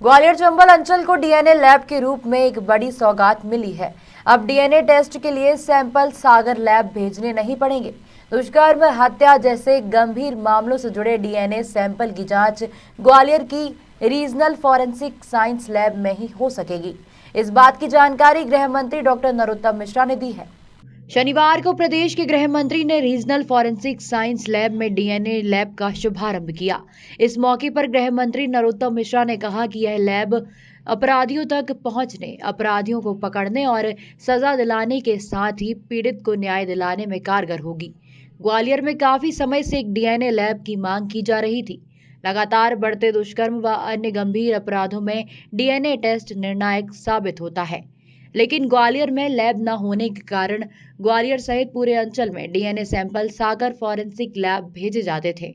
ग्वालियर चंबल अंचल को DNA lab के रूप में एक बड़ी सौगात मिली है। अब डीएनए टेस्ट के लिए सैंपल सागर लैब भेजने नहीं पड़ेंगे। दुष्कर्म, हत्या जैसे गंभीर मामलों से जुड़े डीएनए सैंपल की जांच ग्वालियर की रीजनल फॉरेंसिक साइंस लैब में ही हो सकेगी। इस बात की जानकारी गृह मंत्री डॉक्टर नरोत्तम मिश्रा ने दी है। शनिवार को प्रदेश के गृह मंत्री ने रीजनल फॉरेंसिक साइंस लैब में डीएनए लैब का शुभारंभ किया। इस मौके पर गृह मंत्री नरोत्तम मिश्रा ने कहा कि यह लैब अपराधियों तक पहुंचने, अपराधियों को पकड़ने और सजा दिलाने के साथ ही पीड़ित को न्याय दिलाने में कारगर होगी। ग्वालियर में काफी समय से एक डीएनए लैब की मांग की जा रही थी। लगातार बढ़ते दुष्कर्म व अन्य गंभीर अपराधों में डीएनए टेस्ट निर्णायक साबित होता है, लेकिन ग्वालियर में लैब न होने के कारण ग्वालियर सहित पूरे अंचल में डीएनए सैंपल सागर फॉरेंसिक लैब भेजे जाते थे।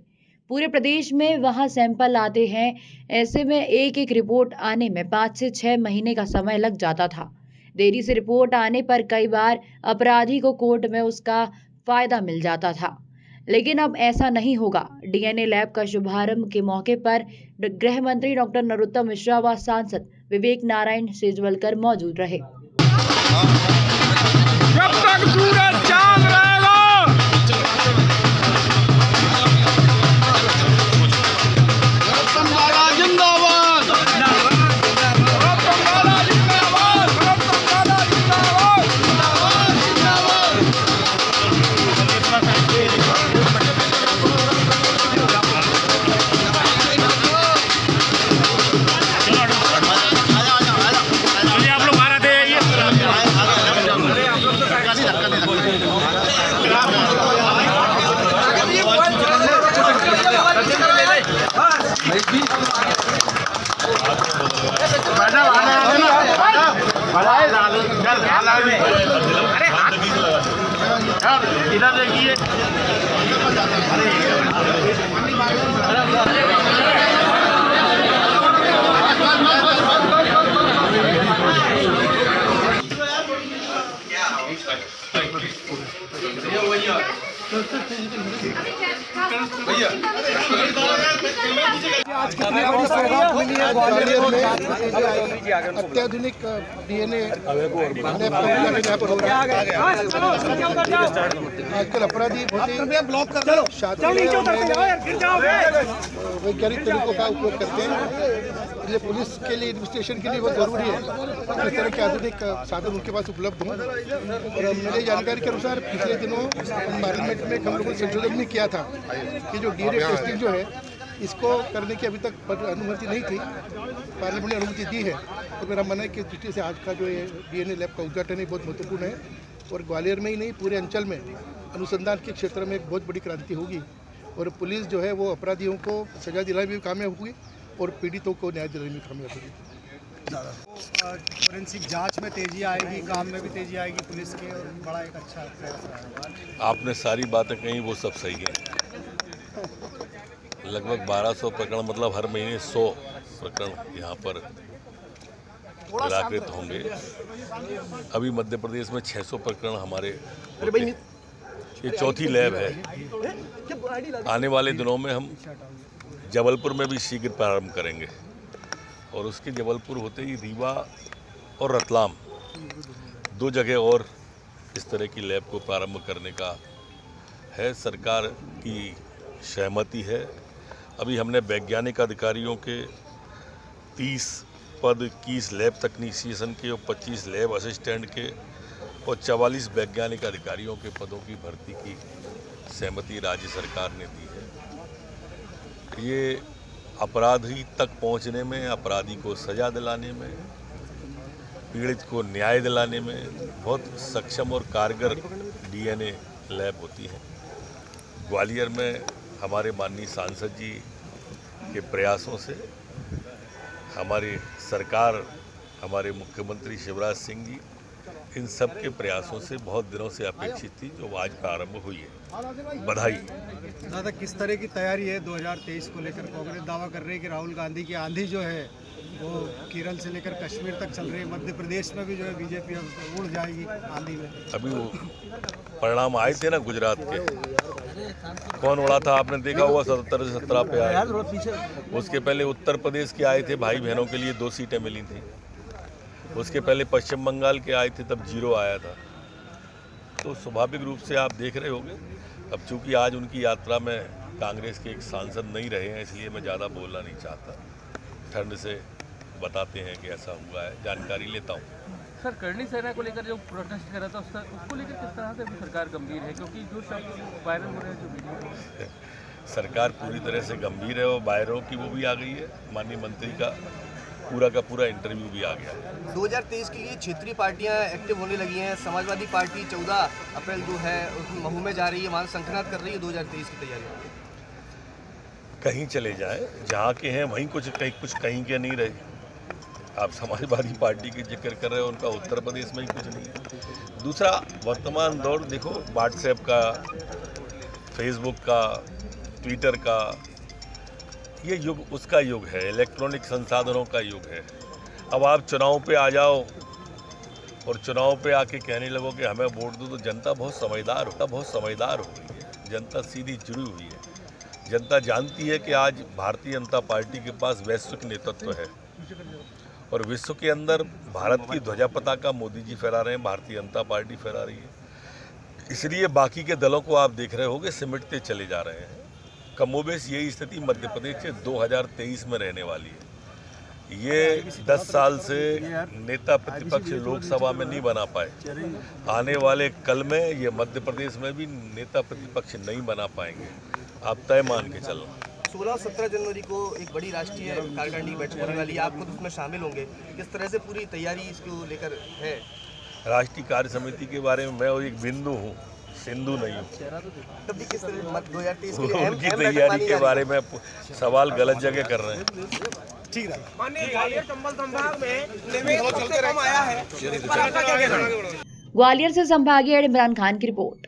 पूरे प्रदेश में वहां सैंपल आते हैं। ऐसे में एक एक रिपोर्ट आने में 5 से 6 महीने का समय लग जाता था। देरी से रिपोर्ट आने पर कई बार अपराधी को कोर्ट में उसका फायदा मिल जाता था, लेकिन अब ऐसा नहीं होगा। डीएनए लैब का शुभारंभ के मौके पर गृह मंत्री डॉक्टर नरोत्तम मिश्रा व सांसद विवेक नारायण सेजवलकर मौजूद रहे। जब तक सूरज चांद रहेगा, रतनवाला जिंदाबाद, रतनवाला जिंदाबाद, रतनवाला जिंदाबाद, इधर देखिए। भैया आज कितनी बड़ी सौगात मिली है ग्वालियर में। अत्याधुनिक डीएनए लैब हो रहा है। आजकल अपराधी बहुत ही शातिर वैज्ञानिक तरीकों का उपयोग करते हैं। इसलिए पुलिस के लिए इन्वेस्टिगेशन के लिए बहुत ज़रूरी है इस तरह के आधुनिक साधन उनके पास उपलब्ध हों। और मेरी जानकारी के अनुसार पिछले दिनों पार्लियामेंट में हम लोगों ने संशोधन भी किया था कि जो डीएनए टेस्टिंग जो है इसको करने की अभी तक अनुमति नहीं थी। पार्लियामेंट ने अनुमति दी है। तो मेरा मन है कि दृष्टि से आज का जो ये डीएनए लैब का उद्घाटन है बहुत महत्वपूर्ण है और ग्वालियर में ही नहीं पूरे अंचल में अनुसंधान के क्षेत्र में एक बहुत बड़ी क्रांति होगी और पुलिस जो है वो अपराधियों को सजा दिलाने में भी कामयाब हुई और पीड़ितों को न्याय दिलाने में कामयाब होगी। फोरेंसिक जांच में तेजी आएगी, काम में भी तेजी आएगी पुलिस के और बड़ा एक अच्छा प्रयास रहेगा। आपने सारी बातें कही वो सब सही है। लगभग 1200 प्रकरण मतलब हर महीने 100 प्रकरण यहाँ पर निराकृत होंगे। अभी मध्य प्रदेश में 600 प्रकरण हमारे होते। ये चौथी लैब है। आने वाले दिनों में हम जबलपुर में भी शीघ्र प्रारंभ करेंगे और उसके जबलपुर होते ही रीवा और रतलाम 2 जगह और इस तरह की लैब को प्रारंभ करने का है। सरकार की सहमति है। अभी हमने वैज्ञानिक अधिकारियों के 30 पद, 21 लैब तकनीशियन के और 25 लैब असिस्टेंट के और 44 वैज्ञानिक अधिकारियों के पदों की भर्ती की सहमति राज्य सरकार ने दी है। ये अपराधी तक पहुंचने में, अपराधी को सजा दिलाने में, पीड़ित को न्याय दिलाने में बहुत सक्षम और कारगर डीएनए लैब होती है। ग्वालियर में हमारे माननीय सांसद जी के प्रयासों से हमारी सरकार, हमारे मुख्यमंत्री शिवराज सिंह जी, इन सब के प्रयासों से बहुत दिनों से अपेक्षित थी जो आज प्रारंभ हुई है। बधाई। दादा, किस तरह की तैयारी है 2023 को लेकर? कांग्रेस दावा कर रही है कि राहुल गांधी की आंधी जो है वो केरल से लेकर कश्मीर तक चल रही है। मध्य प्रदेश में भी जो है बीजेपी अब उड़ जाएगी आंधी में। अभी वो परिणाम आए थे ना गुजरात के, कौन उड़ा था आपने देखा हुआ, 77 से 17 पे आया। उसके पहले उत्तर प्रदेश के आए थे, भाई बहनों के लिए 2 सीटें मिली थी। उसके पहले पश्चिम बंगाल के आए थे, तब 0 आया था। तो स्वाभाविक रूप से आप देख रहे होंगे। अब चूंकि आज उनकी यात्रा में कांग्रेस के एक सांसद नहीं रहे हैं, इसलिए मैं ज़्यादा बोलना नहीं चाहता। ठंड से बताते हैं कि ऐसा हुआ है, जानकारी लेता हूँ। सर, करणी सेना को लेकर जो प्रोटेस्ट कर रहा था उसको लेकर किस तरह से सरकार गंभीर है, क्योंकि जो शब्द वायरल हो रहे हैं, जो वीडियो सरकार पूरी तरह से गंभीर है और बाहरों की वो भी आ गई है। माननीय मंत्री का पूरा इंटरव्यू भी आ गया। 2023 के लिए क्षेत्रीय पार्टियां एक्टिव होने लगी हैं। समाजवादी पार्टी 14 अप्रैल जो है महू में जा रही है, वहाँ शंखनाद कर रही है 2023 की तैयारी। कहीं चले जाएं, जहाँ के हैं वहीं कुछ कहीं के नहीं रहे। आप समाजवादी पार्टी की जिक्र कर रहे हो, उनका उत्तर प्रदेश में ही कुछ नहीं है। दूसरा, वर्तमान दौर देखो, व्हाट्सएप का, फेसबुक का, ट्विटर का, ये युग उसका युग है, इलेक्ट्रॉनिक संसाधनों का युग है। अब आप चुनाव पे आ जाओ और चुनाव पे आके कहने लगो कि हमें वोट दो, तो जनता बहुत समझदार हो गई है। जनता सीधी जुड़ी हुई है। जनता जानती है कि आज भारतीय जनता पार्टी के पास वैश्विक नेतृत्व है और विश्व के अंदर भारत की ध्वजा पताका मोदी जी फहरा रहे हैं, भारतीय जनता पार्टी फहरा रही है। इसलिए बाकी के दलों को आप देख रहे होंगे सिमटते चले जा रहे हैं। कमोबेश यही स्थिति मध्य प्रदेश के 2023 में रहने वाली है। ये 10 साल से नेता प्रतिपक्ष लोकसभा में नहीं बना पाए। आने वाले कल में ये मध्य प्रदेश में भी नेता प्रतिपक्ष नहीं बना पाएंगे। आप तय मान के चलो। 16 और 17 जनवरी को एक बड़ी राष्ट्रीय कार्यकारिणी की बैठक होने वाली है, आप खुद उसमें शामिल होंगे। किस तरह से पूरी तैयारी इसको लेकर है? राष्ट्रीय कार्य समिति के बारे में मैं एक बिंदु हूँ, सिंधु नहीं हूँ। तब भी किस तरह 2023 के लिए उनकी तैयारी के बारे में सवाल गलत जगह कर रहे हैं। ठीक है। ग्वालियर से संभागीय इमरान खान की रिपोर्ट।